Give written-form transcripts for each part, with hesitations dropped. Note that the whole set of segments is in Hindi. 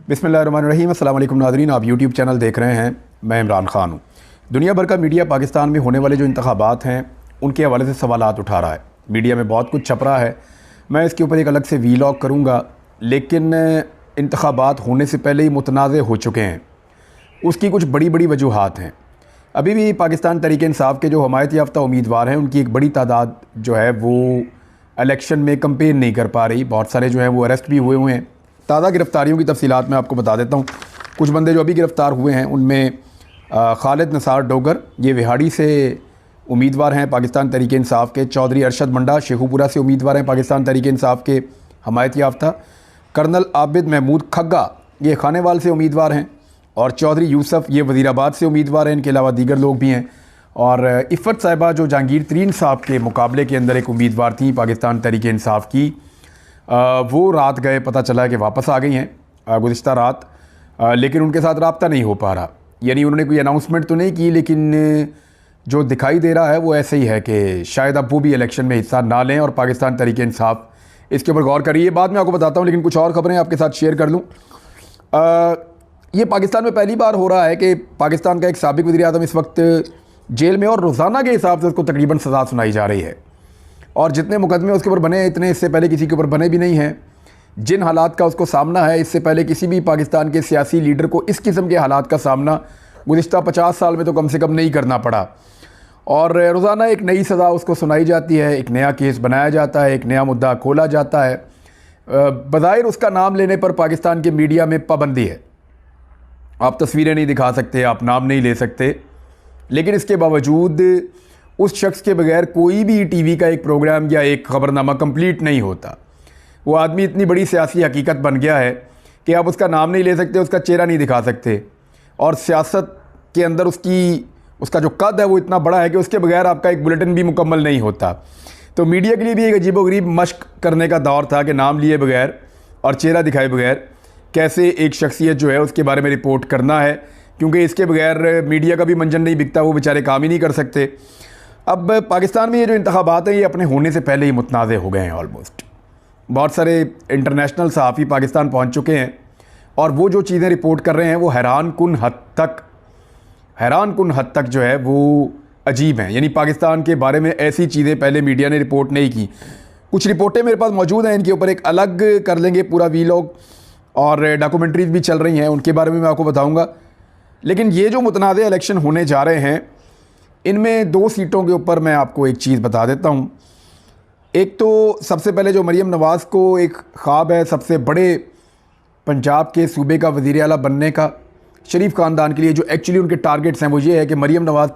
बिस्मिल्लाहिर्रहमानिर्रहीम। अस्सलाम वालेकुम नाज़रीन, आप यूट्यूब चैनल देख रहे हैं। मैं इमरान ख़ान हूँ। दुनिया भर का मीडिया पाकिस्तान में होने वाले जो इंतखाबात हैं उनके हवाले से सवालात उठा रहा है। मीडिया में बहुत कुछ छप रहा है। मैं इसके ऊपर एक अलग से वीलॉग करूँगा, लेकिन इंतखाबात होने से पहले ही मुतनाज़ हो चुके हैं। उसकी कुछ बड़ी बड़ी वजूहात हैं। अभी भी पाकिस्तान तहरीक इंसाफ के जो हमायत याफ्ता उम्मीदवार हैं उनकी एक बड़ी तादाद जो है वो इलेक्शन में कंपेन नहीं कर पा रही। बहुत सारे जो हैं वो अरेस्ट भी हुए हैं। ताज़ा गिरफ़्तारियों की तफसीलात मैं आपको बता देता हूँ। कुछ बंदे जो अभी गिरफ़्तार हुए हैं उनमें खालिद निसार डोगर, ये विहाड़ी से उम्मीदवार हैं पाकिस्तान तहरीक इंसाफ के। चौधरी अरशद मंडा शेखुपुरा से उम्मीदवार हैं पाकिस्तान तहरीक इंसाफ के हमायत याफ्ता। कर्नल आबिद महमूद खग्गा ये खानेवाल से उम्मीदवार हैं, और चौधरी यूसुफ ये वज़ीराबाद से उम्मीदवार हैं। इनके अलावा दीगर लोग भी हैं। और इफ़त साहिबा जो जहांगीर तरीन साहब के मुकाबले के अंदर एक उम्मीदवार थी पाकिस्तान तहरीक इंसाफ की, वो रात गए, पता चला कि वापस आ गई हैं गुज़िश्ता रात, लेकिन उनके साथ रब्ता नहीं हो पा रहा। यानी उन्होंने कोई अनाउंसमेंट तो नहीं की, लेकिन जो दिखाई दे रहा है वो ऐसे ही है कि शायद अब वो भी इलेक्शन में हिस्सा ना लें और पाकिस्तान तहरीक इंसाफ इसके ऊपर गौर करिए। बाद में आपको बताता हूँ, लेकिन कुछ और ख़बरें आपके साथ शेयर कर लूँ। ये पाकिस्तान में पहली बार हो रहा है कि पाकिस्तान का एक साबिक़ वज़ीर-ए-आज़म इस वक्त जेल में, और रोज़ाना के हिसाब से उसको तकरीबन सज़ा सुनाई जा रही है। और जितने मुकदमे उसके ऊपर बने इतने इससे पहले किसी के ऊपर बने भी नहीं हैं। जिन हालात का उसको सामना है, इससे पहले किसी भी पाकिस्तान के सियासी लीडर को इस किस्म के हालात का सामना गुज़िश्ता 50 साल में तो कम से कम नहीं करना पड़ा। और रोज़ाना एक नई सज़ा उसको सुनाई जाती है, एक नया केस बनाया जाता है, एक नया मुद्दा खोला जाता है। बज़ाहिर उसका नाम लेने पर पाकिस्तान के मीडिया में पाबंदी है। आप तस्वीरें नहीं दिखा सकते, आप नाम नहीं ले सकते, लेकिन इसके बावजूद उस शख्स के बगैर कोई भी टीवी का एक प्रोग्राम या एक ख़बरनामा कंप्लीट नहीं होता। वो आदमी इतनी बड़ी सियासी हकीकत बन गया है कि आप उसका नाम नहीं ले सकते, उसका चेहरा नहीं दिखा सकते, और सियासत के अंदर उसका जो कद है वो इतना बड़ा है कि उसके बगैर आपका एक बुलेटिन भी मुकम्मल नहीं होता। तो मीडिया के लिए भी एक अजीबोगरीब मश्क करने का दौर था कि नाम लिए बगैर और चेहरा दिखाए बगैर कैसे एक शख्सियत जो है उसके बारे में रिपोर्ट करना है, क्योंकि इसके बगैर मीडिया का भी मंजन नहीं बिकता, वो बेचारे काम ही नहीं कर सकते। अब पाकिस्तान में ये जो इंतखाबात हैं ये अपने होने से पहले ही मुतनाज़ हो गए हैं ऑलमोस्ट। बहुत सारे इंटरनेशनल सहाफ़ी पाकिस्तान पहुंच चुके हैं, और वो जो चीज़ें रिपोर्ट कर रहे हैं वो हैरान कुन हद तक जो है वो अजीब हैं। यानी पाकिस्तान के बारे में ऐसी चीज़ें पहले मीडिया ने रिपोर्ट नहीं की। कुछ रिपोर्टें मेरे पास मौजूद हैं, इनके ऊपर एक अलग कर लेंगे पूरा वीलॉग, और डॉक्यूमेंट्रीज भी चल रही हैं, उनके बारे में मैं आपको बताऊँगा। लेकिन ये जो मुतनाज़ इलेक्शन होने जा रहे हैं, इनमें 2 सीटों के ऊपर मैं आपको एक चीज़ बता देता हूँ। एक तो सबसे पहले जो मरीम नवाज़ को एक ख्वाब है सबसे बड़े पंजाब के सूबे का वज़ीर आला बनने का, शरीफ ख़ानदान के लिए जो एक्चुअली उनके टारगेट्स हैं वो ये है कि मरीम नवाज़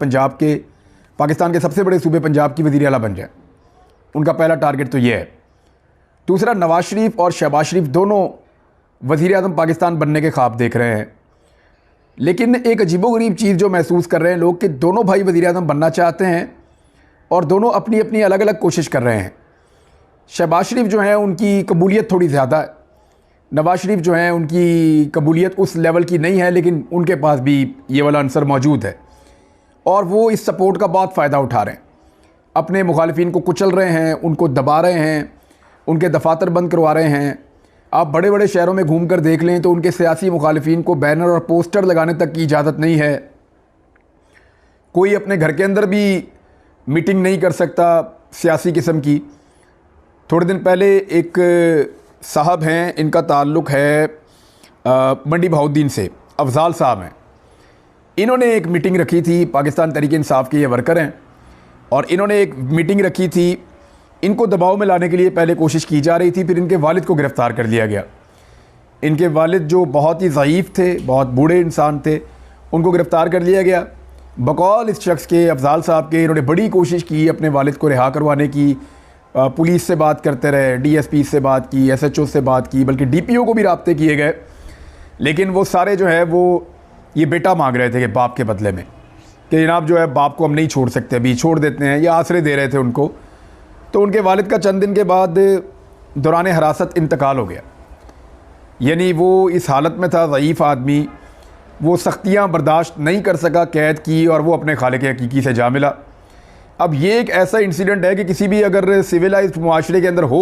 पाकिस्तान के सबसे बड़े सूबे पंजाब की वज़ीर आला बन जाए। उनका पहला टारगेट तो ये है। दूसरा, नवाज़ शरीफ और शहबाज शरीफ दोनों वज़ीर आज़म पाकिस्तान बनने के ख्वाब देख रहे हैं। लेकिन एक अजीबोगरीब चीज़ जो महसूस कर रहे हैं लोग कि दोनों भाई वज़ीर आज़म बनना चाहते हैं, और दोनों अपनी अपनी अलग अलग कोशिश कर रहे हैं। शहबाज शरीफ जो हैं उनकी कबूलियत थोड़ी ज़्यादा है, नवाज़ शरीफ जो हैं उनकी कबूलियत उस लेवल की नहीं है, लेकिन उनके पास भी ये वाला अंसर मौजूद है, और वो इस सपोर्ट का बहुत फ़ायदा उठा रहे हैं। अपने मुखालिफिन को कुचल रहे हैं, उनको दबा रहे हैं, उनके दफातर बंद करवा रहे हैं। आप बड़े बड़े शहरों में घूम कर देख लें तो उनके सियासी मुखालिफिन को बैनर और पोस्टर लगाने तक की इजाज़त नहीं है। कोई अपने घर के अंदर भी मीटिंग नहीं कर सकता सियासी किस्म की। थोड़े दिन पहले एक साहब हैं, इनका ताल्लुक़ है मंडी बहाउद्दीन से, अफजाल साहब हैं। इन्होंने एक मीटिंग रखी थी, पाकिस्तान तहरीक इंसाफ के ये वर्कर हैं, और इन्होंने एक मीटिंग रखी थी। इनको दबाव में लाने के लिए पहले कोशिश की जा रही थी, फिर इनके वालिद को गिरफ़्तार कर लिया गया। इनके वालिद जो बहुत ही ज़ईफ़ थे, बहुत बूढ़े इंसान थे, उनको गिरफ़्तार कर लिया गया। बकौल इस शख्स के, अफजाल साहब के, इन्होंने बड़ी कोशिश की अपने वालिद को रिहा करवाने की। पुलिस से बात करते रहे, DSP से बात की, SHO से बात की, बल्कि DPO को भी राब्ते किए गए, लेकिन वो सारे जो है वो ये बेटा मांग रहे थे कि बाप के बदले में, कि जनाब जो है बाप को हम नहीं छोड़ सकते, अभी छोड़ देते हैं, या आसरे दे रहे थे उनको। तो उनके वालिद का चंद दिन के बाद दौरान हिरासत इंतकाल हो गया। यानी वो इस हालत में था, ज़ईफ़ आदमी, वो सख्तियाँ बर्दाश्त नहीं कर सका, कैद की, और वो अपने खालिक हकीकी से जा मिला। अब ये एक ऐसा इंसिडेंट है कि किसी भी अगर सिविलाइज्ड मुआशरे के अंदर हो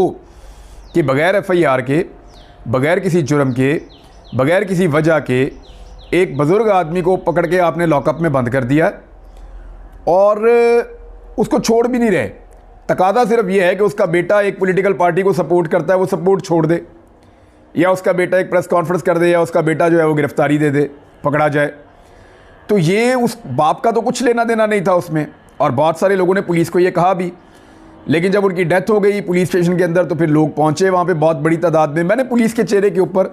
कि बग़ैर FIR के, बग़ैर किसी जुर्म के बगैर किसी वजह के एक बुज़ुर्ग आदमी को पकड़ के आपने लॉकअप में बंद कर दिया और उसको छोड़ भी नहीं रहे। तकादा सिर्फ ये है कि उसका बेटा एक पॉलिटिकल पार्टी को सपोर्ट करता है, वो सपोर्ट छोड़ दे, या उसका बेटा एक प्रेस कॉन्फ्रेंस कर दे, या उसका बेटा जो है वो गिरफ्तारी दे दे, पकड़ा जाए। तो ये उस बाप का तो कुछ लेना देना नहीं था उसमें, और बहुत सारे लोगों ने पुलिस को ये कहा भी। लेकिन जब उनकी डेथ हो गई पुलिस स्टेशन के अंदर तो फिर लोग पहुंचे वहाँ पे बहुत बड़ी तादाद में। मैंने पुलिस के चेहरे के ऊपर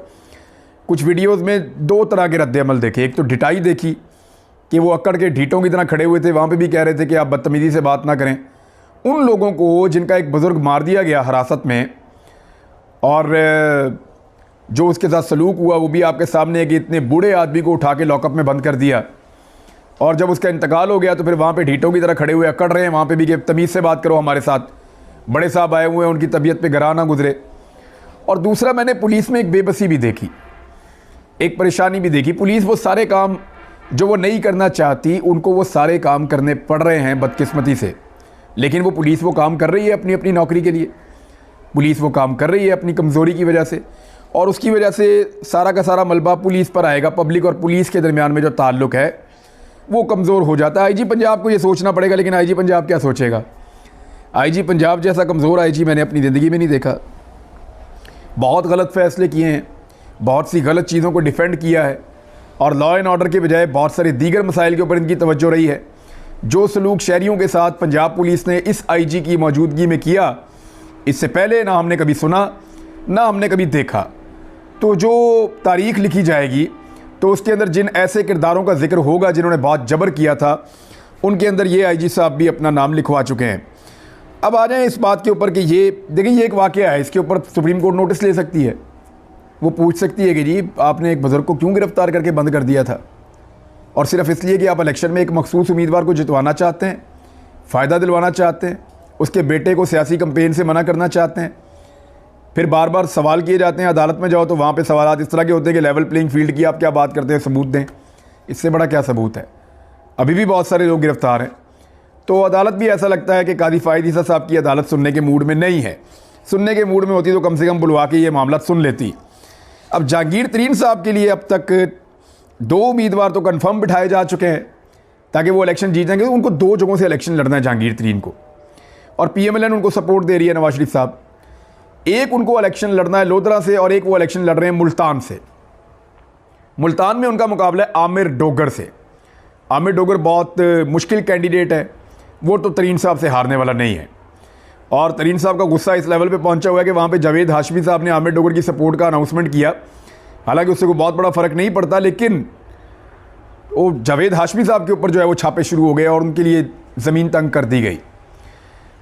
कुछ वीडियोस में दो तरह के रद्द-ए-अमल देखे। एक तो ढिठाई देखी कि वो अक्कड़ के ढीठों की तरह खड़े हुए थे, वहाँ पे भी कह रहे थे कि आप बदतमीज़ी से बात ना करें। उन लोगों को जिनका एक बुज़ुर्ग मार दिया गया हिरासत में, और जो उसके साथ सलूक हुआ वो भी आपके सामने है कि इतने बूढ़े आदमी को उठा के लॉकअप में बंद कर दिया, और जब उसका इंतकाल हो गया तो फिर वहाँ पे ढीठों की तरह खड़े हुए अकड़ रहे हैं वहाँ पे भी कि तमीज़ से बात करो हमारे साथ, बड़े साहब आए हुए हैं, उनकी तबीयत पे गरा ना गुजरे। और दूसरा, मैंने पुलिस में एक बेबसी भी देखी, एक परेशानी भी देखी। पुलिस वो सारे काम जो वो नहीं करना चाहती, उनको वो सारे काम करने पड़ रहे हैं बदकिस्मती से, लेकिन वो पुलिस वो काम कर रही है अपनी अपनी नौकरी के लिए। पुलिस वो काम कर रही है अपनी कमज़ोरी की वजह से, और उसकी वजह से सारा का सारा मलबा पुलिस पर आएगा। पब्लिक और पुलिस के दरमियान में जो ताल्लुक़ है वो कमज़ोर हो जाता है। आईजी पंजाब को ये सोचना पड़ेगा, लेकिन आईजी पंजाब क्या सोचेगा? आईजी पंजाब जैसा कमज़ोर आईजी मैंने अपनी ज़िंदगी में नहीं देखा। बहुत गलत फ़ैसले किए हैं, बहुत सी गलत चीज़ों को डिफेंड किया है, और लॉ एंड ऑर्डर के बजाय बहुत सारे दीगर मसाइल के ऊपर इनकी तवज्जो रही है। जो सलूक शहरियों के साथ पंजाब पुलिस ने इस आईजी की मौजूदगी में किया, इससे पहले ना हमने कभी सुना ना हमने कभी देखा। तो जो तारीख़ लिखी जाएगी तो उसके अंदर जिन ऐसे किरदारों का जिक्र होगा जिन्होंने बहुत जबर किया था, उनके अंदर ये आईजी साहब भी अपना नाम लिखवा चुके हैं। अब आ जाएं इस बात के ऊपर कि ये देखिए, ये एक वाक़या है, इसके ऊपर सुप्रीम कोर्ट नोटिस ले सकती है। वो पूछ सकती है कि जी आपने एक बुज़ुर्ग को क्यों गिरफ़्तार करके बंद कर दिया था, और सिर्फ इसलिए कि आप इलेक्शन में एक मखसूस उम्मीदवार को जितवाना चाहते हैं, फ़ायदा दिलवाना चाहते हैं, उसके बेटे को सियासी कैंपेन से मना करना चाहते हैं। फिर बार बार सवाल किए जाते हैं, अदालत में जाओ तो वहाँ पे सवालात इस तरह के होते हैं कि लेवल प्लेइंग फील्ड की आप क्या बात करते हैं, सबूत दें। इससे बड़ा क्या सबूत है? अभी भी बहुत सारे लोग गिरफ़्तार हैं। तो अदालत भी ऐसा लगता है कि कादी फ़ायद ईसा साहब की अदालत सुनने के मूड में नहीं है। सुनने के मूड में होती तो कम से कम बुलवा के ये मामला सुन लेती। अब जहांगीर तरीन साहब के लिए अब तक 2 उम्मीदवार तो कन्फर्म बिठाए जा चुके हैं ताकि वो इलेक्शन जीत जाएंगे। उनको 2 जगहों से इलेक्शन लड़ना है जहांगीर तरीन को, और PMLN उनको सपोर्ट दे रही है, नवाज शरीफ साहब। एक उनको इलेक्शन लड़ना है लोधरा से, और एक वो इलेक्शन लड़ रहे हैं मुल्तान से। मुल्तान में उनका मुकाबला है आमिर डोगर से। आमिर डोगर बहुत मुश्किल कैंडिडेट है, वो तो तरीन साहब से हारने वाला नहीं है। और तरीन साहब का गुस्सा इस लेवल पे पहुंचा हुआ है कि वहाँ पे जावेद हाशमी साहब ने आमिर डोगर की सपोर्ट का अनाउंसमेंट किया। हालांकि उससे कोई बहुत बड़ा फ़र्क नहीं पड़ता, लेकिन वो जावेद हाशमी साहब के ऊपर जो है वो छापे शुरू हो गए और उनके लिए ज़मीन तंग कर दी गई।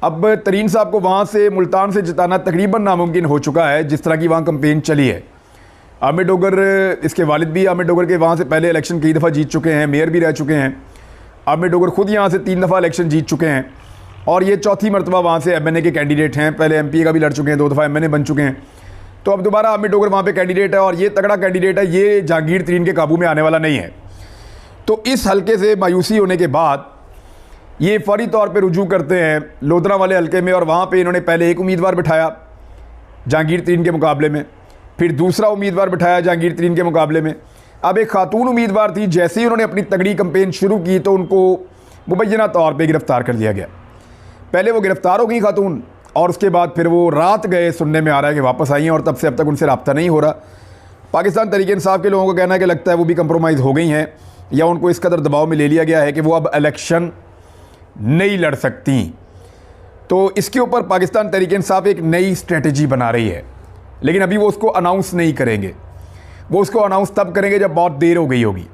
अब तरीन साहब को वहाँ से मुल्तान से जिताना तकरीबन नामुमकिन हो चुका है, जिस तरह की वहाँ कंपेन चली है। आमिर डोगर, इसके वालिद भी आमिर डोगर के वहाँ से पहले इलेक्शन कई दफ़ा जीत चुके हैं, मेयर भी रह चुके हैं। आमिर डोगर ख़ुद यहाँ से 3 दफ़ा इलेक्शन जीत चुके हैं, और ये चौथी मरतबा वहाँ से MNA के कैंडिडेट हैं। पहले MP का भी लड़ चुके हैं, 2 दफ़ा MNA बन चुके हैं। तो अब दोबारा आमिर डोगर वहाँ पे कैंडिडेट है, और ये तगड़ा कैंडिडेट है, ये जहांगीर तरीन के काबू में आने वाला नहीं है। तो इस हल्के से मायूसी होने के बाद ये फौरी तौर पे रुजू करते हैं लोधरा वाले हल्के में, और वहाँ पे इन्होंने पहले एक उम्मीदवार बिठाया जहांगीर तरीन के मुकाबले में, फिर दूसरा उम्मीदवार बिठाया जहांगीर तरीन के मुकाबले में। अब एक खातून उम्मीदवार थी, जैसे ही उन्होंने अपनी तगड़ी कंपेन शुरू की तो उनको मुबैना तौर पर गिरफ़्तार कर लिया गया। पहले वो गिरफ़्तार हो गई खातून, और उसके बाद फिर वो रात गए, सुनने में आ रहा है कि वापस आई हैं, और तब से अब तक उनसे रब्ता नहीं हो रहा। पाकिस्तान तहरीक इंसाफ के लोगों को कहना है कि लगता है वो भी कंप्रोमाइज़ हो गई हैं, या उनको इस कदर दबाव में ले लिया गया है कि वो अब इलेक्शन नहीं लड़ सकती। तो इसके ऊपर पाकिस्तान तहरीक इंसाफ एक नई स्ट्रेटजी बना रही है, लेकिन अभी वो उसको अनाउंस नहीं करेंगे। वो उसको अनाउंस तब करेंगे जब बहुत देर हो गई होगी।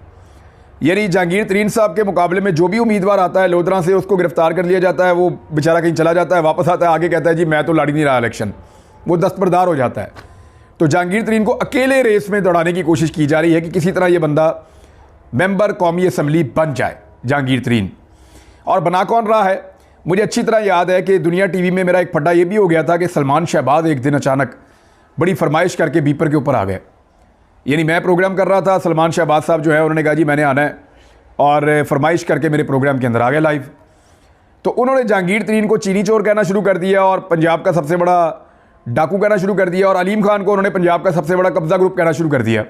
यानी जहांगीर तरीन साहब के मुकाबले में जो भी उम्मीदवार आता है लोधरा से, उसको गिरफ़्तार कर लिया जाता है, वो बेचारा कहीं चला जाता है, वापस आता है, आगे कहता है जी मैं तो लड़ नहीं रहा इलेक्शन, वो दस्तबरदार हो जाता है। तो जहांगीर तरीन को अकेले रेस में दौड़ाने की कोशिश की जा रही है कि किसी तरह ये बंदा मेंबर कौमी असम्बली बन जाए, जहांगीर तरीन। और बना कौन रहा है? मुझे अच्छी तरह याद है कि दुनिया TV में मेरा एक फड्डा ये भी हो गया था कि सलमान शहबाज एक दिन अचानक बड़ी फरमाइश करके बीपर के ऊपर आ गए। यानी मैं प्रोग्राम कर रहा था, सलमान शहबाज साहब जो है उन्होंने कहा जी मैंने आना है, और फरमाइश करके मेरे प्रोग्राम के अंदर आ गए लाइव। तो उन्होंने जहांगीर तरीन को चीनी चोर कहना शुरू कर दिया, और पंजाब का सबसे बड़ा डाकू कहना शुरू कर दिया, और अलीम खान को उन्होंने पंजाब का सबसे बड़ा कब्ज़ा ग्रुप कहना शुरू कर दिया।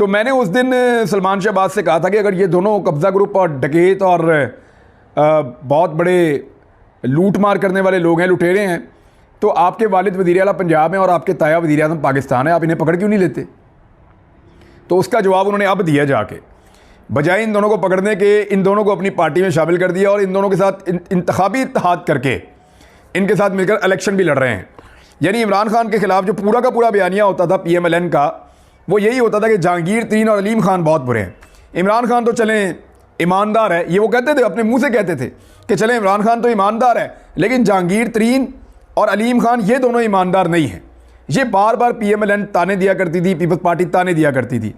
तो मैंने उस दिन सलमान शहबाज से कहा था कि अगर ये दोनों कब्ज़ा ग्रुप और डकैत और बहुत बड़े लूट मार करने वाले लोग हैं, लुटेरे हैं, तो आपके वालिद वज़ीर आला पंजाब हैं और आपके ताया वज़ीर आज़म पाकिस्तान है, आप इन्हें पकड़ क्यों नहीं लेते? तो उसका जवाब उन्होंने अब दिया जाके, बजाय इन दोनों को पकड़ने के इन दोनों को अपनी पार्टी में शामिल कर दिया और इन दोनों के साथ इंतखाबी इत्तेहाद करके इनके साथ मिलकर इलेक्शन भी लड़ रहे हैं। यानी इमरान खान के खिलाफ जो पूरा का पूरा बयानिया होता था PMLN का, वो यही होता था कि जहांगीर तरीन और अलीम खान बहुत बुरे हैं। इमरान खान तो चलें ईमानदार है, ये वो कहते थे, अपने मुंह से कहते थे कि चलें इमरान खान तो ईमानदार है, लेकिन जहांगीर तरीन और अलीम खान ये दोनों ईमानदार नहीं हैं। ये बार बार PMLN ताने दिया करती थी, पीपल्स पार्टी ताने दिया करती थी।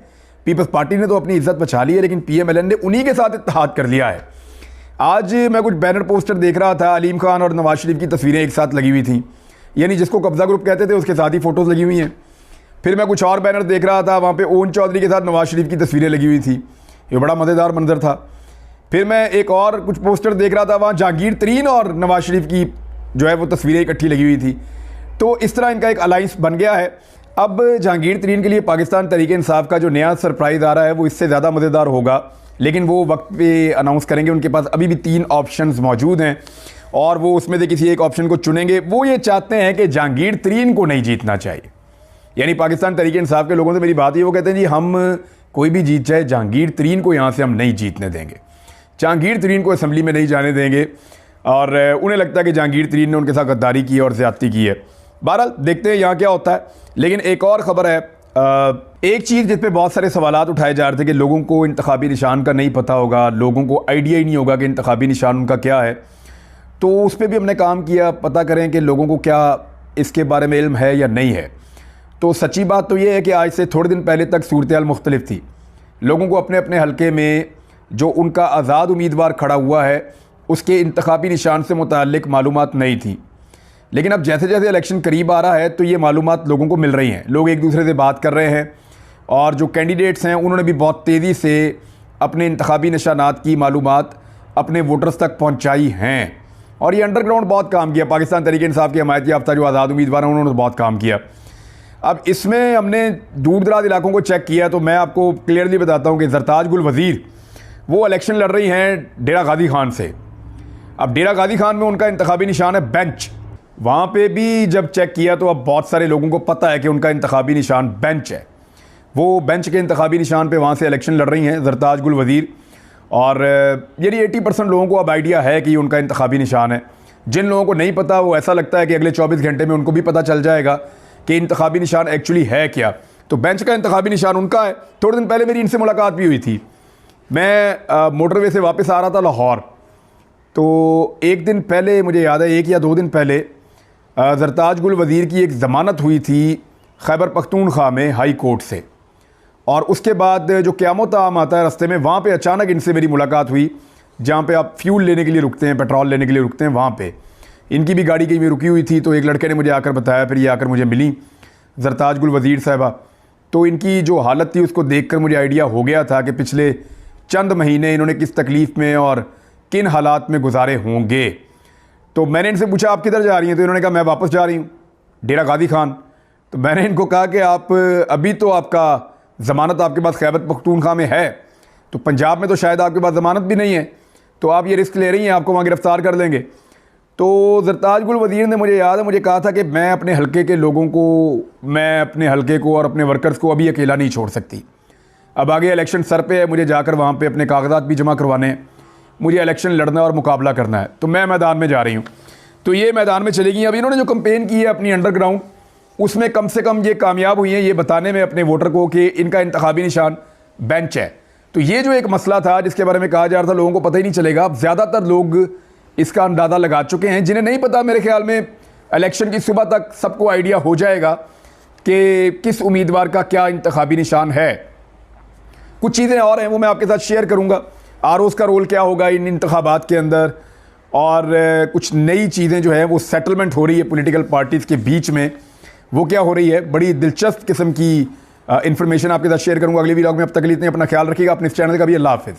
पीपल्स पार्टी ने तो अपनी इज्जत बचा ली है, लेकिन PMLN ने उन्हीं के साथ इत्तेहाद कर लिया है। आज मैं कुछ बैनर पोस्टर देख रहा था, अलीम खान और नवाज शरीफ की तस्वीरें एक साथ लगी हुई थी, यानी जिसको कब्ज़ा ग्रुप कहते थे उसके साथ ही फ़ोटोज़ लगी हुई हैं। फिर मैं कुछ और बैनर देख रहा था, वहाँ पे ओन चौधरी के साथ नवाज शरीफ की तस्वीरें लगी हुई थी, ये बड़ा मज़ेदार मंजर था। फिर मैं एक और कुछ पोस्टर देख रहा था, वहाँ जहांगीर तरीन और नवाज शरीफ की जो है वो तस्वीरें इकट्ठी लगी हुई थी। तो इस तरह इनका एक अलाइंस बन गया है। अब जहांगीर तरीन के लिए पाकिस्तान तहरीक-ए-इंसाफ का जो नया सरप्राइज़ आ रहा है वो इससे ज़्यादा मज़ेदार होगा, लेकिन वो वक्त पे अनाउंस करेंगे। उनके पास अभी भी 3 ऑप्शंस मौजूद हैं और वो उसमें से किसी एक ऑप्शन को चुनेंगे। वो ये चाहते हैं कि जहांगीर तरीन को नहीं जीतना चाहिए। यानी पाकिस्तान तहरीक-ए-इंसाफ के लोगों से मेरी बात है, वो कहते हैं जी हम कोई भी जीत जाए, जहांगीर तरीन को यहाँ से हम नहीं जीतने देंगे, जहांगीर तरीन को असम्बली में नहीं जाने देंगे। और उन्हें लगता है कि जहांगीर तरीन ने उनके साथ गद्दारी की और ज़्यादती की है। बहरहाल देखते हैं यहाँ क्या होता है। लेकिन एक और ख़बर है, एक चीज़ जिस पे बहुत सारे सवालात उठाए जा रहे थे कि लोगों को इंतखाबी निशान का नहीं पता होगा, लोगों को आइडिया ही नहीं होगा कि इंतखाबी निशान उनका क्या है, तो उस पर भी हमने काम किया, पता करें कि लोगों को क्या इसके बारे में इल्म है या नहीं है। तो सच्ची बात तो ये है कि आज से थोड़े दिन पहले तक सूरत हाल मुख्तलिफ थी। लोगों को अपने अपने हलके में जो उनका आज़ाद उम्मीदवार खड़ा हुआ है उसके इंतखाबी निशान से मुताल्लिक मालूमात नहीं थी। लेकिन अब जैसे जैसे इलेक्शन करीब आ रहा है तो ये मालूमात लोगों को मिल रही हैं, लोग एक दूसरे से बात कर रहे हैं और जो कैंडिडेट्स हैं उन्होंने भी बहुत तेज़ी से अपने इंतखाबी निशानात की मालूमात अपने वोटर्स तक पहुँचाई हैं। और ये अंडरग्राउंड बहुत काम किया। पाकिस्तान तहरीक-ए-इंसाफ के हमायत याफ्ता जो आज़ाद उम्मीदवार हैं उन्होंने तो बहुत काम किया। अब इसमें हमने दूर दराज इलाकों को चेक किया तो मैं आपको क्लियरली बताता हूँ कि ज़रताज गुल वज़ीर वो इलेक्शन लड़ रही हैं डेरा गाजी खान से। अब डेरा गाजी खान में उनका इंतखाबी निशान है बेंच। वहाँ पे भी जब चेक किया तो अब बहुत सारे लोगों को पता है कि उनका इंतखाबी निशान बेंच है। वो बेंच के इंतखाबी निशान पे वहाँ से इलेक्शन लड़ रही हैं ज़रताज गुल वज़ीर। और यानी 80% लोगों को अब आइडिया है कि उनका इंतखाबी निशान है। जिन लोगों को नहीं पता वो ऐसा लगता है कि अगले 24 घंटे में उनको भी पता चल जाएगा कि इंतखाबी निशान एक्चुअली है क्या। तो बेंच का इंतखाबी निशान उनका है। थोड़े दिन पहले मेरी इनसे मुलाकात भी हुई थी। मैं मोटरवे से वापस आ रहा था लाहौर, तो एक दिन पहले मुझे याद है, 1 या 2 दिन पहले ज़रताज गुल वज़ीर की एक ज़मानत हुई थी खैबर पख्तूनख्वा में हाई कोर्ट से। और उसके बाद जो क़यामत आम आता है रास्ते में, वहाँ पे अचानक इनसे मेरी मुलाकात हुई, जहाँ पे आप फ्यूल लेने के लिए रुकते हैं, पेट्रोल लेने के लिए रुकते हैं, वहाँ पे इनकी भी गाड़ी कहीं में रुकी हुई थी। तो एक लड़के ने मुझे आकर बताया, फिर ये आकर मुझे मिली ज़रताज गुल वज़ीर साहिबा। तो इनकी जो हालत थी उसको देखकर मुझे आइडिया हो गया था कि पिछले चंद महीने इन्होंने किस तकलीफ़ में और किन हालात में गुजारे होंगे। तो मैंने इनसे पूछा आप किधर जा रही हैं? तो इन्होंने कहा मैं वापस जा रही हूँ डेरा गाजी खान। तो मैंने इनको कहा कि आप अभी तो आपका ज़मानत आपके पास खैबर पख्तूनख्वा में है, तो पंजाब में तो शायद आपके पास ज़मानत भी नहीं है, तो आप ये रिस्क ले रही हैं, आपको वहाँ गिरफ़्तार कर लेंगे। तो ज़रताज गुल वज़ीर ने, मुझे याद है, मुझे कहा था कि मैं अपने हलके के लोगों को, मैं अपने हलके को और अपने वर्कर्स को अभी अकेला नहीं छोड़ सकती। अब आगे इलेक्शन सर पे है, मुझे जाकर वहाँ पे अपने कागजात भी जमा करवाने हैं, मुझे इलेक्शन लड़ना और मुकाबला करना है, तो मैं मैदान में जा रही हूँ। तो ये मैदान में चलेगी। अब इन्होंने जो कंपेन की है अपनी अंडरग्राउंड, उसमें कम से कम ये कामयाब हुई हैं ये बताने में अपने वोटर को कि इनका इंतखाबी निशान बेंच है। तो ये जो एक मसला था जिसके बारे में कहा जा रहा था लोगों को पता ही नहीं चलेगा, अब ज़्यादातर लोग इसका अंदाज़ा लगा चुके हैं। जिन्हें नहीं पता, मेरे ख्याल में इलेक्शन की सुबह तक सबको आइडिया हो जाएगा कि किस उम्मीदवार का क्या इंतखाबी निशान है। कुछ चीज़ें और हैं वो मैं आपके साथ शेयर करूँगा, आरओज़ का रोल क्या होगा इन इंतखाबात के अंदर, और कुछ नई चीज़ें जो है वो सेटलमेंट हो रही है पॉलिटिकल पार्टीज़ के बीच में, वो क्या हो रही है। बड़ी दिलचस्प किस्म की इन्फॉर्मेशन आपके साथ शेयर करूँगा अगले वीडियो में। अब तक के लिए इतना अपना ख्याल रखिएगा, अपने इस चैनल का भी। अल्लाह हाफ़िज़।